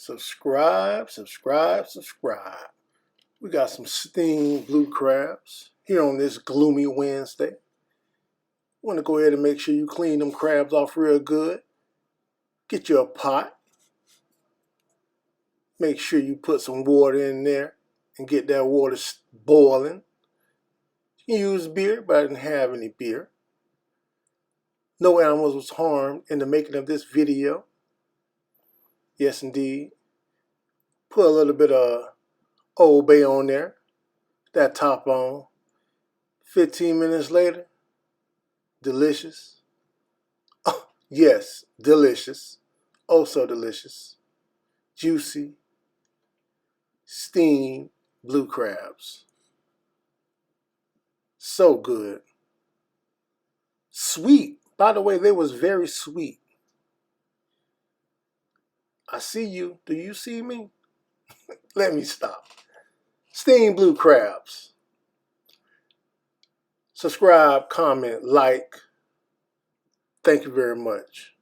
Subscribe, subscribe, subscribe. We got some steamed blue crabs here on this gloomy Wednesday. Want to go ahead and make sure you clean them crabs off real good. Get you a pot. Make sure you put some water in there and get that water boiling. You can use beer, but I didn't have any beer. No animals was harmed in the making of this video. Yes, indeed. Put a little bit of Old Bay on there. That top on. 15 minutes later, delicious. Oh, yes, delicious. Oh, so delicious. Juicy, steamed blue crabs. So good. Sweet. By the way, they was very sweet. I see you. Do you see me? Let me stop. Steamed blue crabs. Subscribe, comment, like. Thank you very much.